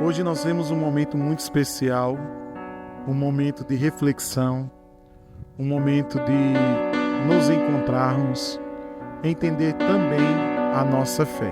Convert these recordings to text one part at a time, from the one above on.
Hoje nós temos um momento muito especial, um momento de reflexão, um momento de nos encontrarmos, entender também a nossa fé.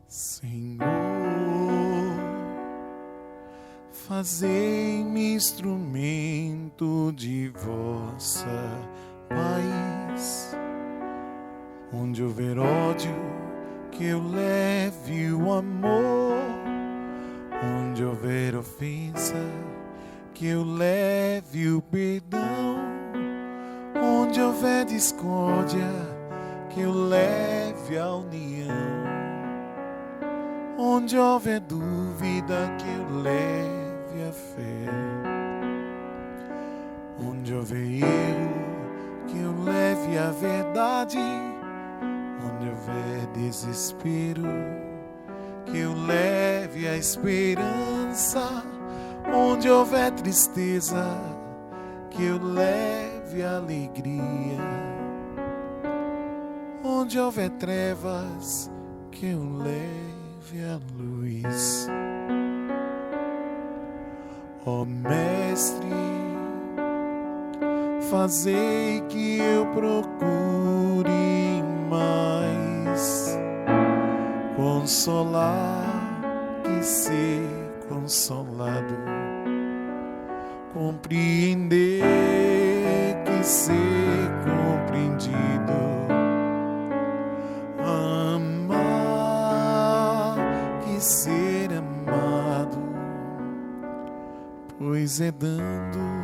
Senhor, fazei-me instrumento de vossa paz. Onde houver ódio, que eu leve o amor. Onde houver ofensa, que eu leve o perdão. Onde houver discórdia, que eu leve a união. Onde houver dúvida, que eu leve a fé. Onde houver erro, que eu leve a verdade. Onde houver desespero, que eu leve a esperança. Onde houver tristeza, que eu leve a alegria. Onde houver trevas, que eu leve a luz. Ó Mestre, fazei que eu procure mais consolar que ser consolado, compreender que ser compreendido, amar que ser amado, pois é dando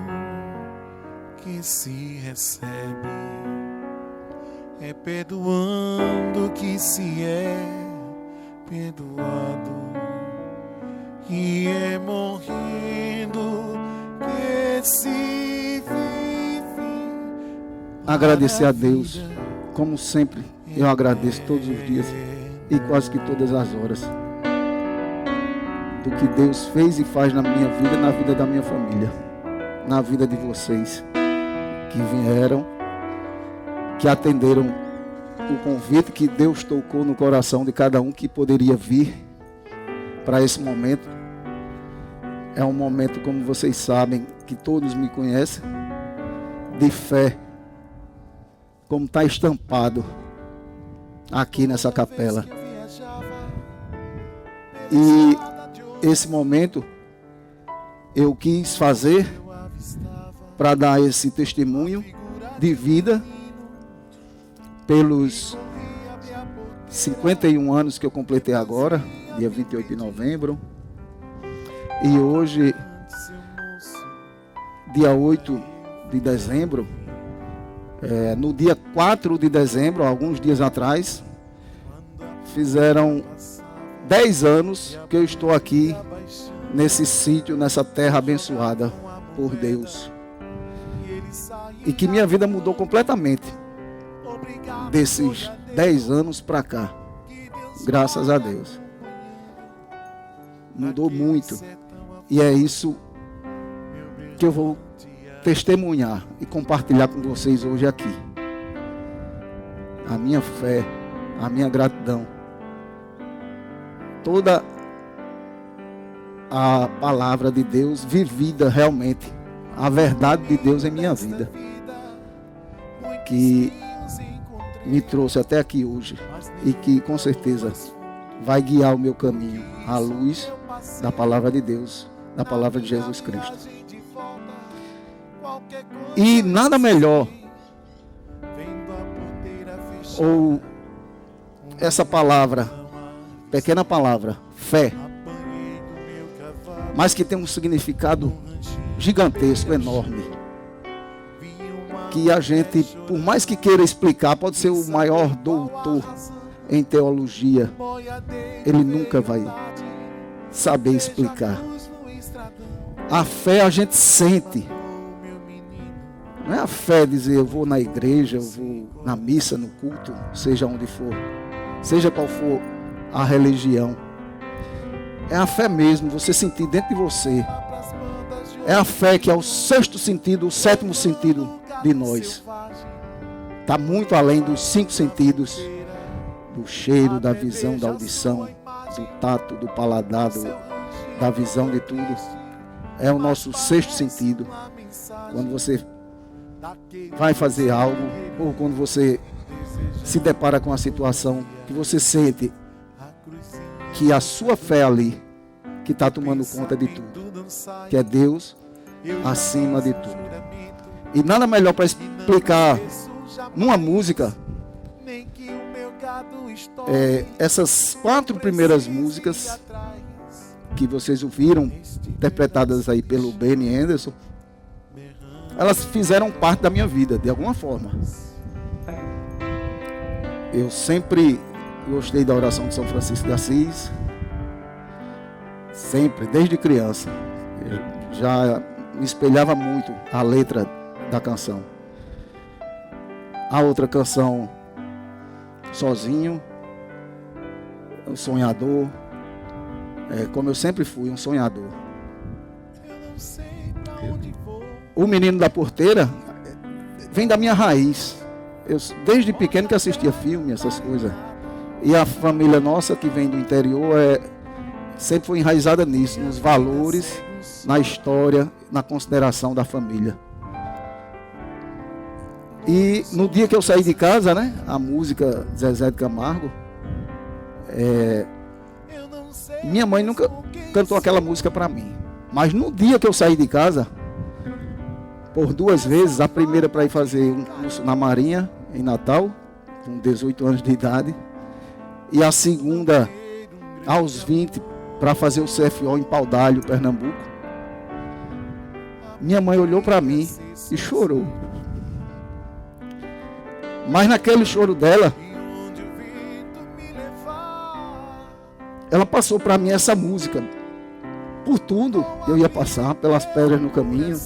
que se recebe, é perdoando que se é perdoado, e é morrendo que se vive. Agradecer a Deus, como sempre eu agradeço todos os dias e quase que todas as horas, do que Deus fez e faz na minha vida, na vida da minha família, na vida de vocês que vieram, que atenderam o convite que Deus tocou no coração de cada um que poderia vir para esse momento. É um momento, como vocês sabem, que todos me conhecem, de fé, como está estampado aqui nessa capela. E esse momento eu quis fazer para dar esse testemunho de vida pelos 51 anos que eu completei agora, dia 28 de novembro. E hoje, dia 8 de dezembro, no dia 4 de dezembro, alguns dias atrás, fizeram 10 anos que eu estou aqui nesse sítio, nessa terra abençoada por Deus. E que minha vida mudou completamente desses 10 anos para cá. Graças a Deus. Mudou muito. E é isso que eu vou testemunhar e compartilhar com vocês hoje aqui. A minha fé, a minha gratidão. Toda a palavra de Deus vivida realmente. A verdade de Deus em minha vida. Que me trouxe até aqui hoje. E que com certeza vai guiar o meu caminho à luz da palavra de Deus, da palavra de Jesus Cristo. E nada melhor, ou essa palavra, pequena palavra, fé, mas que tem um significado gigantesco, enorme, que a gente, por mais que queira explicar, pode ser o maior doutor em teologia, ele nunca vai saber explicar. A fé a gente sente. Não é a fé dizer eu vou na igreja, eu vou na missa, no culto, seja onde for, seja qual for a religião. É a fé mesmo, você sentir dentro de você. É a fé que é o sexto sentido, o sétimo sentido de nós. está muito além dos 5 sentidos, do cheiro, da visão, da audição, do tato, do paladar, da visão de tudo. É o nosso 6º sentido. Quando você vai fazer algo, ou quando você se depara com uma situação que você sente que a sua fé ali, que está tomando conta de tudo, que é Deus acima de tudo. E nada melhor para explicar numa música essas 4 primeiras músicas que vocês ouviram, interpretadas aí pelo Benny Anderson. Elas fizeram parte da minha vida, de alguma forma. Eu sempre gostei da oração de São Francisco de Assis. Sempre, desde criança. Eu já me espelhava muito a letra da canção. A outra canção, Sozinho, um sonhador. Como eu sempre fui, um sonhador. O Menino da Porteira vem da minha raiz. Eu, desde pequeno que assistia filme, essas coisas. E a família nossa, que vem do interior, sempre foi enraizada nisso, nos valores, na história, na consideração da família. E no dia que eu saí de casa, né, a música Zezé de Camargo, minha mãe nunca cantou aquela música para mim. Mas no dia que eu saí de casa, por 2 vezes, a primeira para ir fazer um curso na Marinha, em Natal, com 18 anos de idade, e a segunda, aos 20, para fazer o CFO em Paudalho, Pernambuco. Minha mãe olhou para mim e chorou. Mas naquele choro dela, ela passou para mim essa música. Por tudo eu ia passar, pelas pedras no caminho.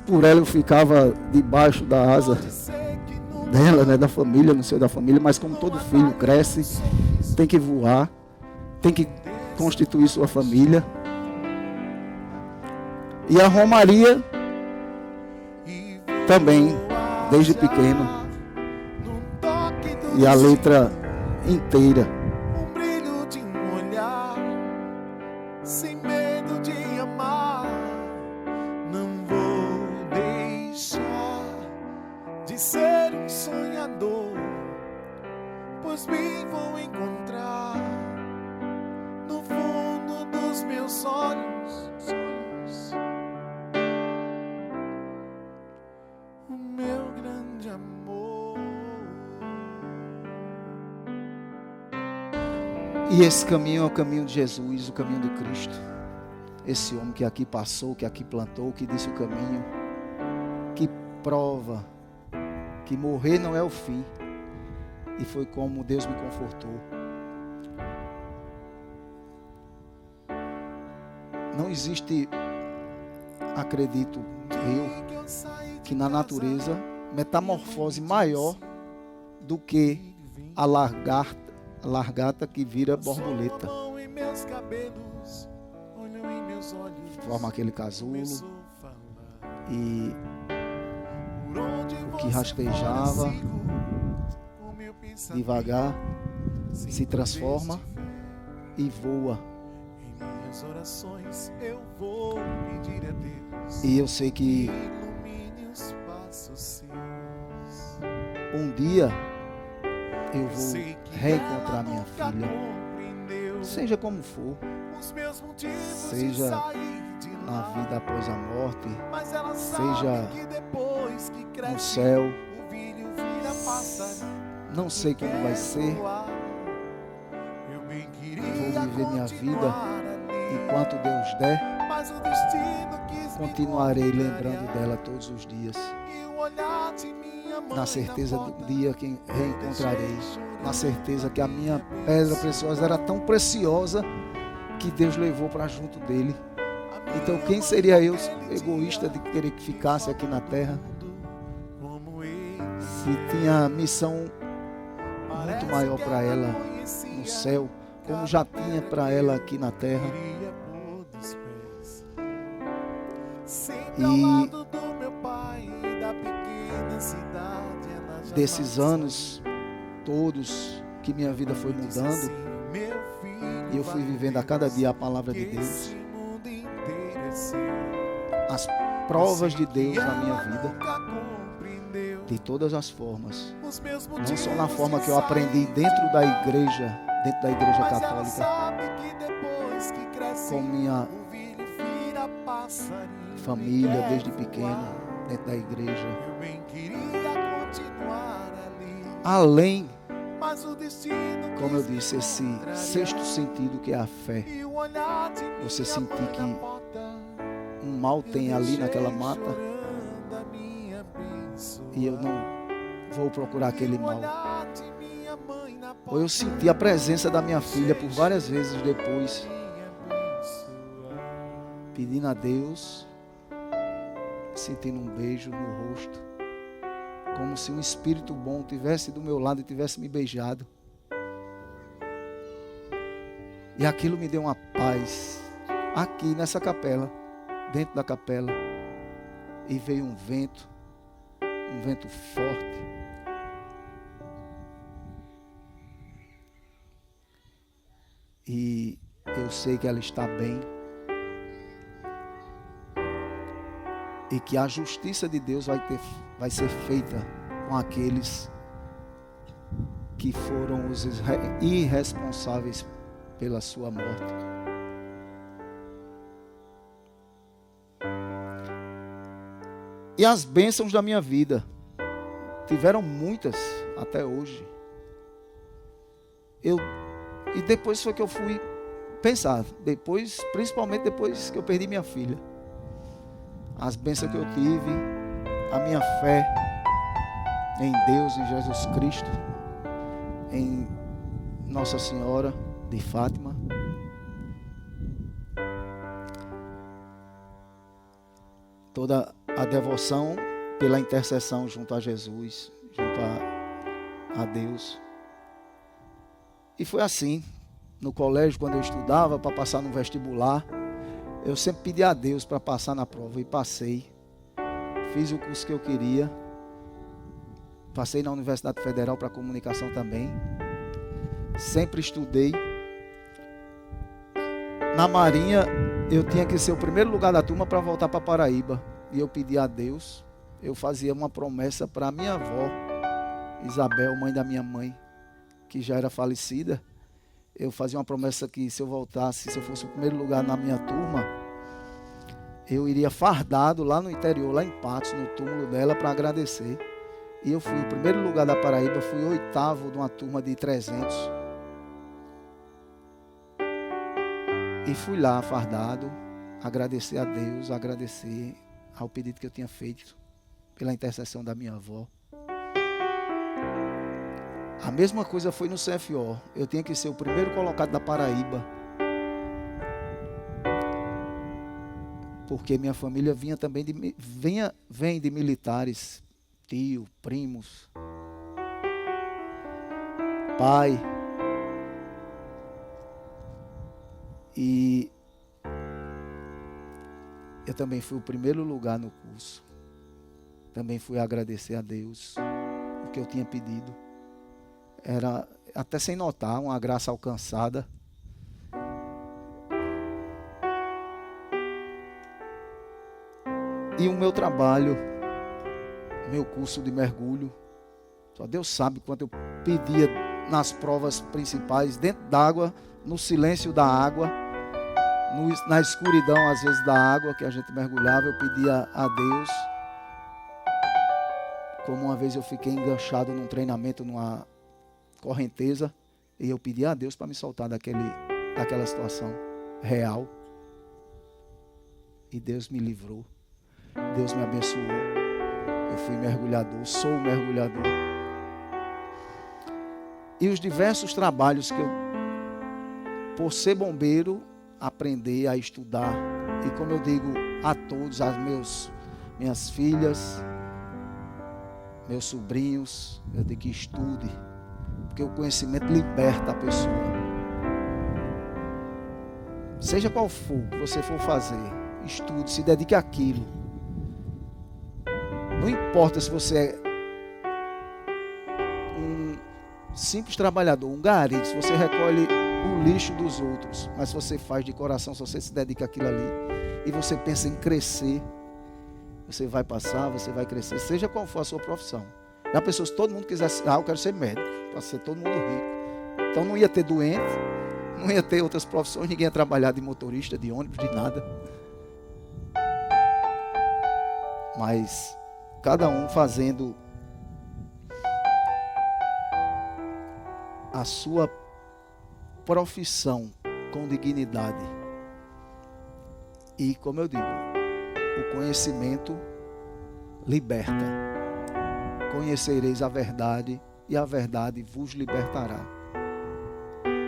Por ela eu ficava debaixo da asa dela, né, da família, no seio da família. Mas como todo filho cresce, tem que voar, tem que constituir sua família. E a Romaria também, desde pequeno. E a letra inteira. Um brilho de um olhar, sem medo de amar. Não vou deixar de ser um sonhador, pois me vou encontrar no fundo dos meus olhos o meu grande amor. E esse caminho é o caminho de Jesus, o caminho de Cristo. Esse homem que aqui passou, que aqui plantou, que disse o caminho, que prova que morrer não é o fim. E foi como Deus me confortou. Não existe, acredito eu, que na natureza metamorfose maior do que a largata que vira borboleta. Forma aquele casulo e o que rastejava devagar se transforma e voa. E eu sei que um dia eu vou reencontrar minha filha, seja como for, seja na vida após a morte, seja no céu, não sei como vai ser. Vou viver minha vida enquanto Deus der. Continuarei lembrando dela todos os dias, na certeza do dia que reencontrarei, na certeza que a minha pedra preciosa era tão preciosa que Deus levou para junto dele. Então quem seria eu, egoísta, de querer que ficasse aqui na terra, se tinha missão muito maior para ela no céu, como já tinha para ela aqui na terra. E desses anos todos que minha vida foi mudando, e eu fui vivendo a cada dia a palavra de Deus, as provas de Deus na minha vida, de todas as formas, não só na forma que eu aprendi dentro da igreja católica, com minha família desde pequeno, dentro da igreja, além, como eu disse, esse sexto sentido que é a fé, você sentir que um mal tem ali naquela mata e eu não vou procurar aquele mal. Ou eu senti a presença da minha filha por várias vezes depois, pedindo a Deus, sentindo um beijo no rosto, como se um espírito bom tivesse do meu lado e tivesse me beijado. E aquilo me deu uma paz aqui nessa capela, dentro da capela, e veio um vento forte, e eu sei que ela está bem, e que a justiça de Deus vai ser feita com aqueles que foram os irresponsáveis pela sua morte. E as bênçãos da minha vida tiveram muitas até hoje. E depois foi que eu fui pensar, principalmente depois que eu perdi minha filha, as bênçãos que eu tive, a minha fé em Deus, em Jesus Cristo, em Nossa Senhora de Fátima. Toda a devoção pela intercessão junto a Jesus, junto a Deus. E foi assim, no colégio, quando eu estudava, para passar no vestibular, eu sempre pedi a Deus para passar na prova, e passei. Fiz o curso que eu queria. Passei na Universidade Federal para comunicação também. Sempre estudei. Na Marinha, eu tinha que ser o primeiro lugar da turma para voltar para Paraíba. E eu pedi a Deus, eu fazia uma promessa para a minha avó, Isabel, mãe da minha mãe, que já era falecida. Eu fazia uma promessa que se eu voltasse, se eu fosse o primeiro lugar na minha turma, eu iria fardado lá no interior, lá em Patos, no túmulo dela, para agradecer. E eu fui o primeiro lugar da Paraíba, fui o 8º de uma turma de 300. E fui lá fardado, agradecer a Deus, agradecer ao pedido que eu tinha feito pela intercessão da minha avó. A mesma coisa foi no CFO. Eu tinha que ser o primeiro colocado da Paraíba, porque minha família vinha também vem de militares, tio, primos, pai. E eu também fui o primeiro lugar no curso. Também fui agradecer a Deus o que eu tinha pedido. Era, até sem notar, uma graça alcançada. E o meu trabalho, meu curso de mergulho, só Deus sabe quanto eu pedia nas provas principais, dentro d'água, no silêncio da água, na escuridão às vezes da água que a gente mergulhava, eu pedia a Deus. Como uma vez eu fiquei enganchado num treinamento, numa correnteza, e eu pedi a Deus para me soltar daquela situação real, e Deus me livrou, Deus me abençoou. Eu fui mergulhador, sou mergulhador. E os diversos trabalhos que eu, por ser bombeiro, aprendi a estudar. E como eu digo a todos, minhas filhas, meus sobrinhos, eu digo que estude, porque o conhecimento liberta a pessoa. Seja qual for que você for fazer, estude, se dedique àquilo. Não importa se você simples trabalhador, um gari, se você recolhe o lixo dos outros, mas se você faz de coração, se você se dedica àquilo ali, e você pensa em crescer, você vai passar, você vai crescer, seja qual for a sua profissão. Já pensou, se todo mundo quisesse, eu quero ser médico, para ser todo mundo rico. Então não ia ter doente, não ia ter outras profissões, ninguém ia trabalhar de motorista, de ônibus, de nada. Mas cada um fazendo a sua profissão com dignidade. E como eu digo, o conhecimento liberta. Conhecereis a verdade e a verdade vos libertará.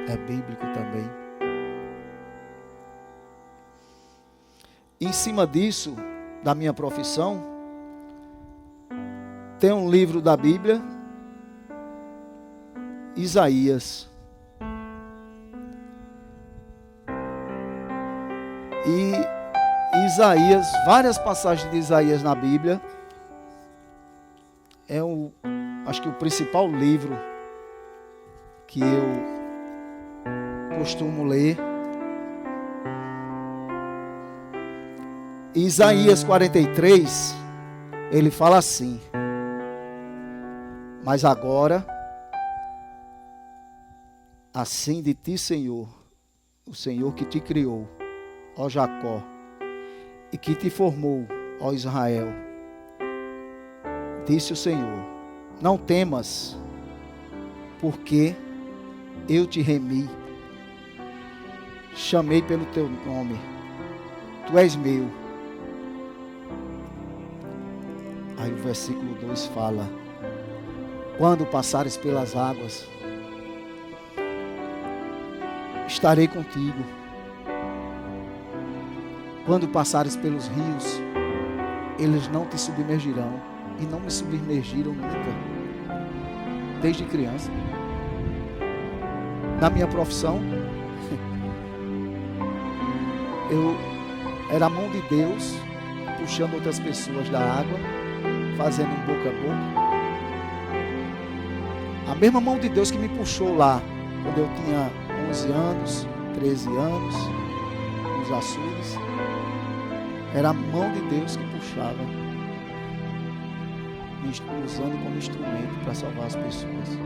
É bíblico também. Em cima disso, da minha profissão, tem um livro da Bíblia, Isaías. E Isaías, várias passagens de Isaías na Bíblia, acho que o principal livro que eu costumo ler. Isaías 43, ele fala assim: mas agora, assim de ti, Senhor, o Senhor que te criou, ó Jacó, e que te formou, ó Israel, disse o Senhor: não temas, porque eu te remi, chamei pelo teu nome, tu és meu. Aí o versículo 2 fala: quando passares pelas águas, estarei contigo. Quando passares pelos rios, eles não te submergirão. E não me submergiram nunca, desde criança. Na minha profissão, eu era a mão de Deus, puxando outras pessoas da água, fazendo um boca a boca. A mesma mão de Deus que me puxou lá, quando eu tinha 11 anos, 13 anos, nos açudes, era a mão de Deus que puxava, me usando como instrumento para salvar as pessoas.